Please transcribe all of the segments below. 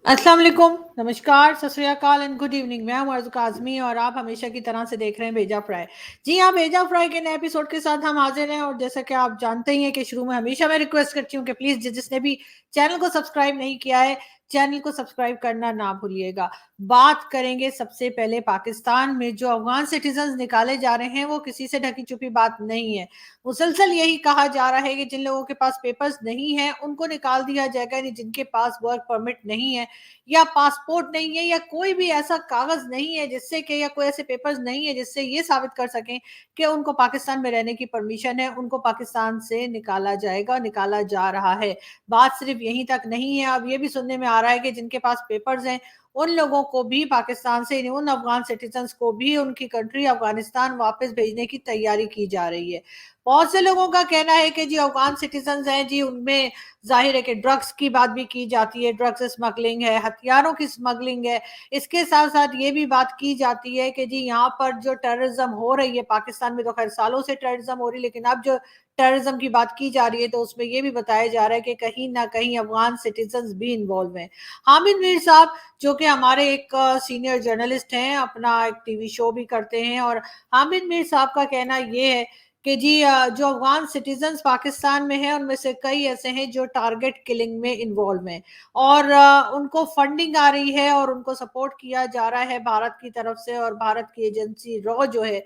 अस्सलाम वालेकुम, नमस्कार, सत श्री अकाल एंड गुड इवनिंग। मैं हूं अर्ज़ काज़मी और आप हमेशा की तरह से देख रहे हैं भेजा फ्राई। जी हाँ, भेजा फ्राई के नए एपिसोड के साथ हम हाजिर हैं और जैसा कि आप जानते ही हैं कि शुरू में हमेशा मैं रिक्वेस्ट करती हूँ कि प्लीज़ जिसने भी चैनल को सब्सक्राइब नहीं किया है, चैनल को सब्सक्राइब करना ना भूलिएगा। बात करेंगे सबसे पहले पाकिस्तान में जो अफ़गान सिटिज़न्स निकाले जा रहे हैं, वो किसी से ढकी-छुपी बात नहीं है। मुसलसल यही कहा जा रहा है कि जिन लोगों के पास पेपर्स नहीं हैं, उनको निकाल दिया जाएगा, यानी जिनके पास वर्क परमिट नहीं है या पासपोर्ट नहीं है या कोई भी ऐसा कागज नहीं है जिससे कि या कोई ऐसे पेपर्स नहीं है जिससे ये साबित कर सकें कि उनको पाकिस्तान में रहने की परमिशन है, उनको पाकिस्तान से निकाला जाएगा, निकाला जा रहा है। बात सिर्फ यहीं तक नहीं है, अब ये भी सुनने में आ रहा है कि जिनके पास पेपर्स हैं उन लोगों को भी पाकिस्तान से, उन अफगान सिटीजन्स को भी उनकी कंट्री अफगानिस्तान वापस भेजने की तैयारी की जा रही है। बहुत से लोगों का कहना है कि जी अफगान सिटीजन्स हैं जी, उनमें ज़ाहिर है कि ड्रग्स की बात भी की जाती है, ड्रग्स स्मगलिंग है, हथियारों की स्मगलिंग है। इसके साथ-साथ ये भी बात की जाती है कि जी यहाँ पर जो टेररिज़्म हो रही है, पाकिस्तान में तो ख़ैर सालों से टेररिज़्म हो रही है, लेकिन अब जो टेररिज़्म की बात की जा रही है, तो उसमें ये भी बताया जा रहा है कि कहीं न कहीं अफ़गान सिटीज़न्स भी इन्वॉल्व हैं। हामिद मीर साहब, जो कि हमारे एक सीनियर जर्नलिस्ट हैं, अपना एक टीवी शो भी करते हैं, और हामिद मीर साहब का कहना ये है कि जी जो अफ़गान सिटीज़न्स पाकिस्तान में हैं, उनमें से कई ऐसे हैं जो टारगेट किलिंग में इन्वॉल्व हैं और उनको फंडिंग आ रही है और उनको सपोर्ट किया जा रहा है भारत की तरफ से, और भारत की एजेंसी रॉ जो है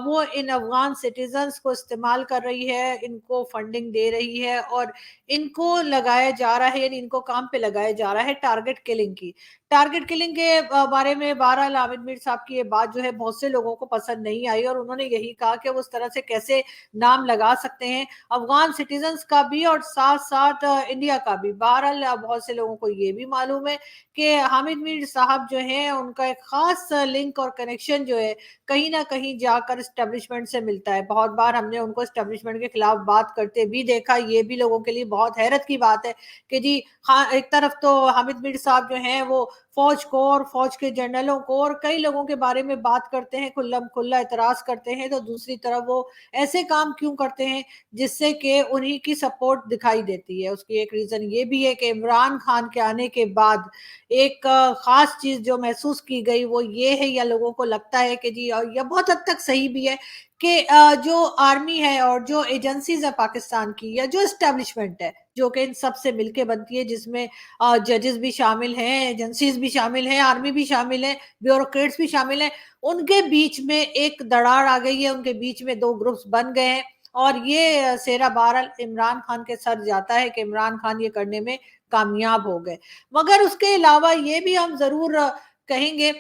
वो इन अफ़गान सिटीज़न्स को इस्तेमाल कर रही है, इनको फंडिंग दे रही है और इनको लगाया जा रहा है, यानी इनको काम पे लगाया जा रहा है टारगेट किलिंग की। टारगेट किलिंग के बारे में बहरहाल हामिद मीर साहब की ये बात जो है बहुत से लोगों को पसंद नहीं आई और उन्होंने यही कहा कि वो उस तरह से कैसे नाम लगा सकते हैं अफगान सिटीजन्स का भी और साथ साथ इंडिया का भी। बहरहाल बहुत से लोगों को ये भी मालूम है कि हामिद मीर साहब जो हैं उनका एक खास लिंक और कनेक्शन जो है कहीं ना कहीं जाकर इस्टेब्लिशमेंट से मिलता है। बहुत बार हमने उनको इस्टेब्लिशमेंट के खिलाफ बात करते भी देखा। ये भी लोगों के लिए बहुत हैरत की बात है कि जी हाँ, एक तरफ तो हामिद मीर साहब जो हैं वो फौज को और फौज के जनरलों को और कई लोगों के बारे में बात करते हैं, खुल्लम खुल्ला एतराज करते हैं, तो दूसरी तरफ वो ऐसे काम क्यों करते हैं जिससे कि उन्हीं की सपोर्ट दिखाई देती है। उसकी एक रीजन ये भी है कि इमरान खान के आने के बाद एक खास चीज जो महसूस की गई वो ये है, या लोगों को लगता है कि जी, और यह बहुत हद तक सही भी है कि जो आर्मी है और जो एजेंसीज है पाकिस्तान की, या जो एस्टेब्लिशमेंट है जो कि इन सब से मिलके बनती है, जिसमें जजेस भी शामिल हैं, एजेंसीज भी शामिल हैं, आर्मी भी शामिल है, ब्यूरोक्रेट्स भी शामिल हैं, उनके बीच में एक दरार आ गई है, उनके बीच में दो ग्रुप्स बन गए हैं और ये सेरा बहरहाल इमरान खान के सर जाता है कि इमरान खान ये करने में कामयाब हो गए। मगर उसके अलावा ये भी हम जरूर कहेंगे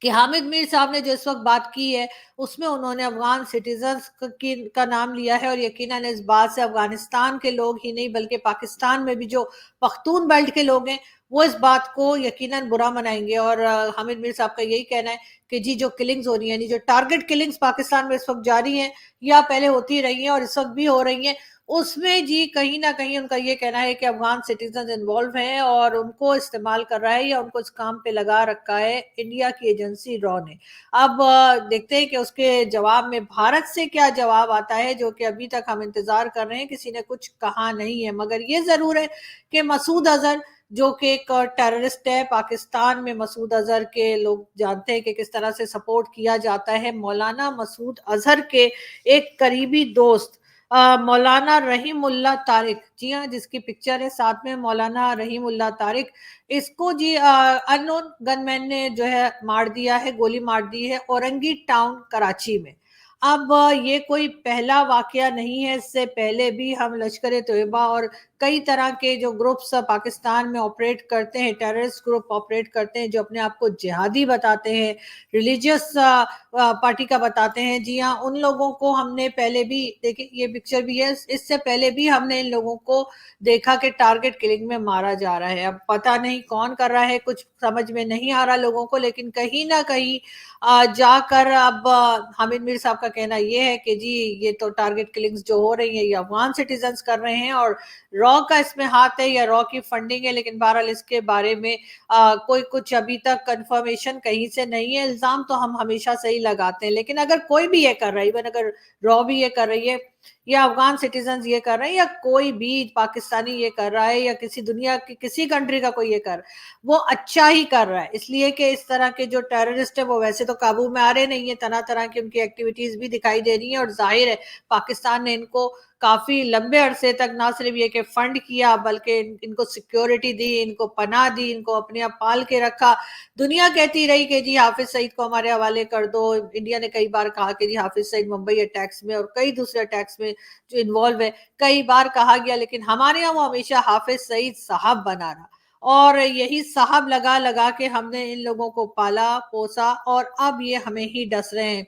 कि हामिद मीर साहब ने जो इस वक्त बात की है उसमें उन्होंने अफगान सिटीजन्स की का नाम लिया है और यकीनन इस बात से अफगानिस्तान के लोग ही नहीं बल्कि पाकिस्तान में भी जो पख्तून बेल्ट के लोग हैं वो इस बात को यकीनन बुरा मनाएंगे। और हामिद मीर साहब का यही कहना है कि जी जो किलिंग्स हो रही हैं, जो टारगेट किलिंग्स पाकिस्तान में इस वक्त जारी हैं या पहले होती रही हैं और इस वक्त भी हो रही हैं, उसमें जी कहीं न कहीं उनका ये कहना है कि अफ़गान सिटीज़न्स इन्वॉल्व हैं और उनको इस्तेमाल कर रहा है या उनको इस काम पे लगा रखा है इंडिया की एजेंसी रॉ ने। अब देखते हैं कि उसके जवाब में भारत से क्या जवाब आता है, जो कि अभी तक हम इंतज़ार कर रहे हैं, किसी ने कुछ कहा नहीं है। मगर ये ज़रूर है कि मसूद अज़हर जो कि एक टेररिस्ट है, पाकिस्तान में मसूद अज़हर के लोग जानते हैं कि किस तरह से सपोर्ट किया जाता है। मौलाना मसूद अज़हर के एक करीबी दोस्त मौलाना रहीमुल्लाह तारिक, जी हाँ, जिसकी पिक्चर है साथ में मौलाना रहीमुल्लाह तारिक, इसको जी अननोन गनमैन ने जो है मार दिया है, गोली मार दी है औरंगी टाउन कराची में। अब ये कोई पहला वाकया नहीं है, इससे पहले भी हम लश्कर तोयबा और कई तरह के जो ग्रुप्स पाकिस्तान में ऑपरेट करते हैं, टेररिस्ट ग्रुप ऑपरेट करते हैं, जो अपने आप को जिहादी बताते हैं, रिलीजियस पार्टी का बताते हैं। जी हाँ, उन लोगों को हमने पहले भी देखिए, ये पिक्चर भी है, इससे पहले भी हमने इन लोगों को देखा कि टारगेट किलिंग में मारा जा रहा है। अब पता नहीं कौन कर रहा है, कुछ समझ में नहीं आ रहा लोगों को, लेकिन कहीं ना कहीं जाकर अब हामिद मीर साहब का कहना ये है कि जी ये तो टारगेट किलिंग्स जो हो रही है ये अफगान सिटीजन्स कर रहे हैं और रॉ का इसमें हाथ है या रॉ की फंडिंग है। लेकिन बहरहाल इसके बारे में कोई कुछ अभी तक कंफर्मेशन कहीं से नहीं है। इल्जाम तो हम हमेशा सही लगाते हैं, लेकिन अगर कोई भी ये कर रहा है, इवन अगर रॉ भी ये कर रही है, या अफगान सिटीजन ये कर रहे हैं, या कोई भी पाकिस्तानी ये कर रहा है, या किसी दुनिया की किसी कंट्री का कोई ये कर, वो अच्छा ही कर रहा है, इसलिए कि इस तरह के जो टेररिस्ट है वो वैसे तो काबू में आ रहे नहीं है, तरह तरह की उनकी एक्टिविटीज भी दिखाई दे रही हैं, और जाहिर है पाकिस्तान ने इनको काफी लंबे अरसे तक ना सिर्फ ये कि फंड किया, बल्कि इनको सिक्योरिटी दी, इनको पनाह दी, इनको अपने आप पाल के रखा। दुनिया कहती रही कि जी हाफिज सईद को हमारे हवाले कर दो, इंडिया ने कई बार कहा कि जी हाफिज सईद मुंबई अटैक्स में और कई दूसरे अटैक्स में जो इन्वॉल्व है, कई बार कहा गया, लेकिन हमारे यहाँ वो हमेशा हाफिज सईद साहब बना रहा, और यही साहब लगा लगा के हमने इन लोगों को पाला पोसा, और अब ये हमें ही डस रहे हैं।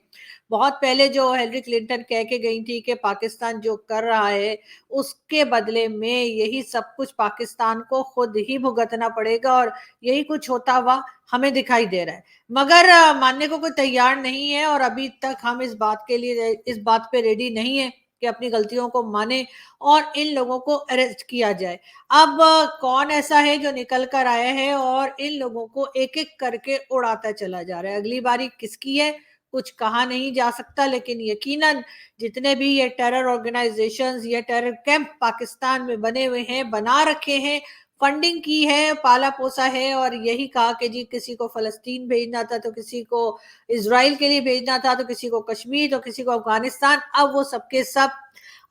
बहुत पहले जो हिलरी क्लिंटन कह के गई थी कि पाकिस्तान जो कर रहा है उसके बदले में यही सब कुछ पाकिस्तान को खुद ही भुगतना पड़ेगा, और यही कुछ होता हुआ हमें दिखाई दे रहा है, मगर मानने को कोई तैयार नहीं है, और अभी तक हम इस बात के लिए इस बात पे रेडी नहीं है कि अपनी गलतियों को माने और इन लोगों को अरेस्ट किया जाए। अब कौन ऐसा है जो निकल कर आया है और इन लोगों को एक एक करके उड़ाता चला जा रहा है, अगली बारी किसकी है कुछ कहा नहीं जा सकता, लेकिन यकीनन जितने भी ये टेरर ऑर्गेनाइजेशंस, ये टेरर कैंप पाकिस्तान में बने हुए हैं, बना रखे हैं, फंडिंग की है, पाला पोसा है, और यही कहा कि जी किसी को फलस्तीन भेजना था, तो किसी को इजराइल के लिए भेजना था, तो किसी को कश्मीर, तो किसी को अफगानिस्तान। अब वो सबके सब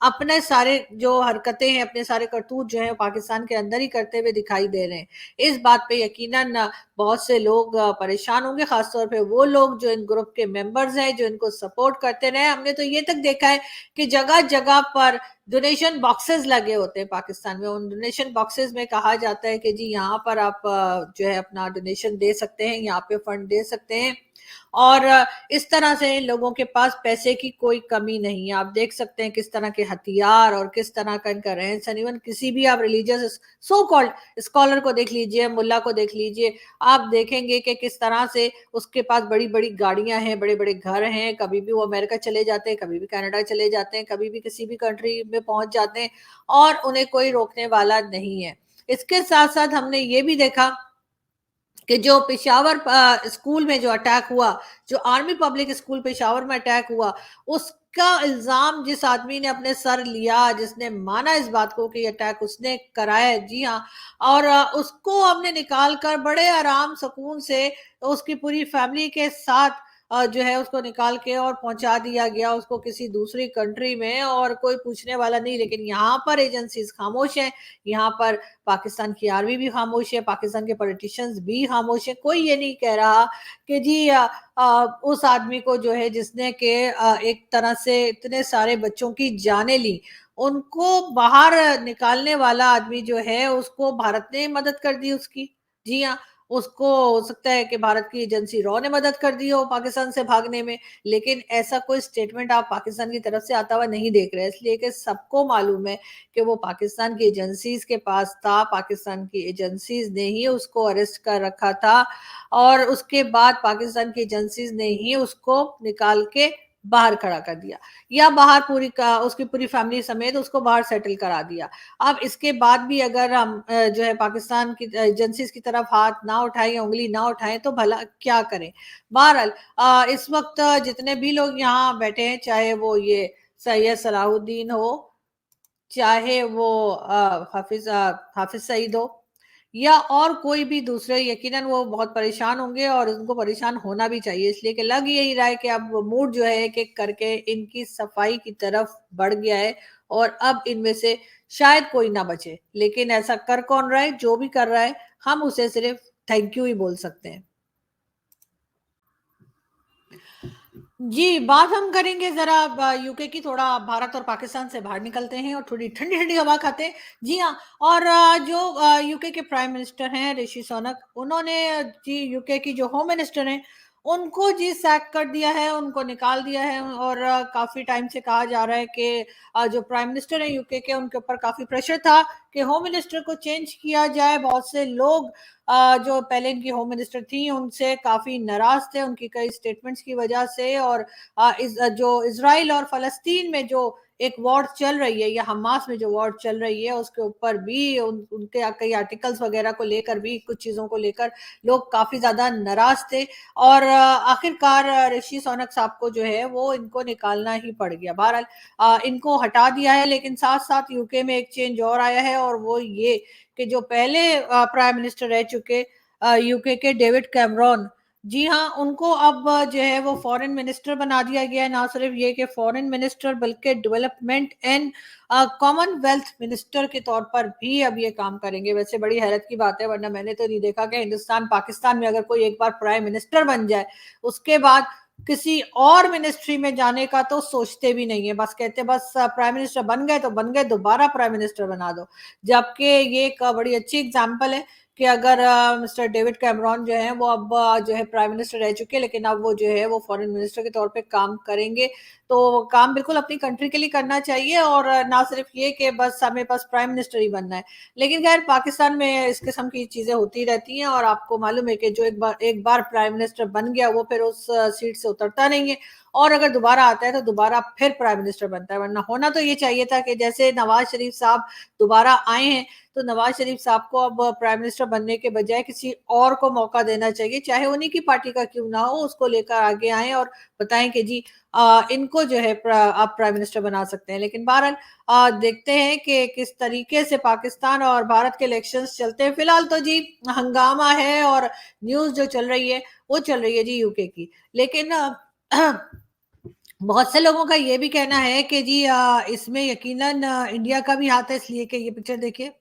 अपने सारे जो हरकतें हैं, अपने सारे करतूत जो है पाकिस्तान के अंदर ही करते हुए दिखाई दे रहे हैं। इस बात पे यकीनन बहुत से लोग परेशान होंगे, खासतौर पे वो लोग जो इन ग्रुप के मेंबर्स हैं, जो इनको सपोर्ट करते रहे। हमने तो ये तक देखा है कि जगह जगह पर डोनेशन बॉक्सेस लगे होते हैं पाकिस्तान में, उन डोनेशन बॉक्सेस में कहा जाता है कि जी यहाँ पर आप जो है अपना डोनेशन दे सकते हैं, यहाँ पे फंड दे सकते हैं, और इस तरह से इन लोगों के पास पैसे की कोई कमी नहीं है। आप देख सकते हैं किस तरह के हथियार और किस तरह का इनका रहन सहन, इवन किसी भी आप रिलीजियस सो कॉल्ड स्कॉलर को देख लीजिए, मुल्ला को देख लीजिए, आप देखेंगे कि किस तरह से उसके पास बड़ी बड़ी गाड़ियां हैं, बड़े बड़े घर हैं, कभी भी वो अमेरिका चले जाते हैं, कभी भी कनाडा चले जाते हैं, कभी भी किसी भी कंट्री में पहुंच जाते हैं, और उन्हें कोई रोकने वाला नहीं है। इसके साथ साथ हमने ये भी देखा कि जो पेशावर स्कूल में जो अटैक हुआ, जो आर्मी पब्लिक स्कूल पेशावर में अटैक हुआ, उसका इल्जाम जिस आदमी ने अपने सर लिया, जिसने माना इस बात को कि अटैक उसने कराया है, जी हाँ, और उसको हमने निकाल कर बड़े आराम सुकून से उसकी पूरी फैमिली के साथ जो है उसको निकाल के और पहुंचा दिया गया उसको किसी दूसरी कंट्री में, और कोई पूछने वाला नहीं। लेकिन यहाँ पर एजेंसीज खामोश हैं, यहाँ पर पाकिस्तान की आर्मी भी खामोश है, पाकिस्तान के पॉलिटिशियंस भी खामोश है, कोई ये नहीं कह रहा कि जी उस आदमी को जो है जिसने के एक तरह से इतने सारे बच्चों की जानें ली, उनको बाहर निकालने वाला आदमी जो है उसको भारत ने मदद कर दी उसकी। जी हाँ, उसको हो सकता है कि भारत की एजेंसी रॉ ने मदद कर दी हो पाकिस्तान से भागने में, लेकिन ऐसा कोई स्टेटमेंट आप पाकिस्तान की तरफ से आता हुआ नहीं देख रहे, इसलिए कि सबको मालूम है कि वो पाकिस्तान की एजेंसीज के पास था, पाकिस्तान की एजेंसीज ने ही उसको अरेस्ट कर रखा था, और उसके बाद पाकिस्तान की एजेंसीज ने ही उसको निकाल के बाहर खड़ा कर दिया, या बाहर पूरी का उसकी पूरी फैमिली समेत उसको बाहर सेटल करा दिया। अब इसके बाद भी अगर हम जो है पाकिस्तान की एजेंसीज की तरफ हाथ ना उठाएं, उंगली ना उठाएं, तो भला क्या करें। बहरहाल इस वक्त जितने भी लोग यहाँ बैठे हैं, चाहे वो ये सैयद सलाहुद्दीन हो, चाहे वो हाफिज सईद हो, या और कोई भी दूसरे, यकीनन वो बहुत परेशान होंगे, और उनको परेशान होना भी चाहिए, इसलिए कि लग यही रहा है कि अब मूड जो है एक एक करके इनकी सफाई की तरफ बढ़ गया है, और अब इनमें से शायद कोई ना बचे। लेकिन ऐसा कर कौन रहा है, जो भी कर रहा है हम उसे सिर्फ थैंक यू ही बोल सकते हैं। जी, बात हम करेंगे ज़रा यूके की, थोड़ा भारत और पाकिस्तान से बाहर निकलते हैं और थोड़ी ठंडी-ठंडी हवा खाते हैं। जी हाँ, और जो यूके के प्राइम मिनिस्टर हैं ऋषि सुनक, उन्होंने जी यूके की जो होम मिनिस्टर हैं, उनको जी सैक कर दिया है, उनको निकाल दिया है, और काफ़ी टाइम से कहा जा रहा है कि जो प्राइम मिनिस्टर हैं यूके के, उनके ऊपर काफ़ी प्रेशर था कि होम मिनिस्टर को चेंज किया जाए। बहुत से लोग जो पहले इनकी होम मिनिस्टर थी उनसे काफी नाराज थे, उनकी कई स्टेटमेंट्स की वजह से, और जो इजराइल और फलस्तीन में जो एक वॉर चल रही है, या हमास में जो वॉर चल रही है उसके ऊपर भी उनके कई आर्टिकल्स वगैरह को लेकर भी, कुछ चीजों को लेकर लोग काफी ज्यादा नाराज थे। और आखिरकार ऋषि सोनक साहब को जो है वो इनको निकालना ही पड़ गया। बहरहाल इनको हटा दिया है, लेकिन साथ साथ यूके में एक चेंज और आया है, और वो ये कि जो पहले प्राइम मिनिस्टर रह चुके यूके के डेविड कैमरॉन, जी हाँ, उनको अब जो है वो फॉरेन मिनिस्टर बना दिया गया है। ना सिर्फ ये कि फॉरेन मिनिस्टर, बल्कि डेवलपमेंट एंड कॉमनवेल्थ मिनिस्टर के तौर पर भी अब ये काम करेंगे। वैसे बड़ी हैरत की बात है, वरना मैंने तो नहीं देखा कि हिंदुस्तान पाकिस्तान में अगर कोई एक बार प्राइम मिनिस्टर बन जाए, उसके बाद किसी और मिनिस्ट्री में जाने का तो सोचते भी नहीं है। बस कहते बस प्राइम मिनिस्टर बन गए तो बन गए, दोबारा प्राइम मिनिस्टर बना दो। जबकि ये एक बड़ी अच्छी एग्जाम्पल है कि अगर मिस्टर डेविड कैमरॉन जो है वो अब जो है प्राइम मिनिस्टर रह चुके हैं, लेकिन अब वो जो है वो फॉरेन मिनिस्टर के तौर पे काम करेंगे। तो काम बिल्कुल अपनी कंट्री के लिए करना चाहिए, और ना सिर्फ ये कि बस हमें बस प्राइम मिनिस्टर ही बनना है। लेकिन खैर, पाकिस्तान में इस किस्म की चीजें होती रहती हैं, और आपको मालूम है कि जो एक बार प्राइम मिनिस्टर बन गया वो फिर उस सीट से उतरता नहीं है, और अगर दोबारा आता है तो दोबारा फिर प्राइम मिनिस्टर बनता है। वरना होना तो ये चाहिए था कि जैसे नवाज शरीफ साहब दोबारा आए हैं, तो नवाज शरीफ साहब को अब प्राइम मिनिस्टर बनने के बजाय किसी और को मौका देना चाहिए, चाहे उन्हीं की पार्टी का क्यों ना हो, उसको लेकर आगे आए और बताएं कि जी इनको जो है आप प्राइम मिनिस्टर बना सकते हैं। लेकिन बहरहाल देखते हैं कि किस तरीके से पाकिस्तान और भारत के इलेक्शंस चलते हैं। फिलहाल तो जी हंगामा है, और न्यूज जो चल रही है वो चल रही है जी यूके की। लेकिन बहुत से लोगों का ये भी कहना है कि जी इसमें यकीनन इंडिया का भी हाथ है, इसलिए कि ये पिक्चर देखिए।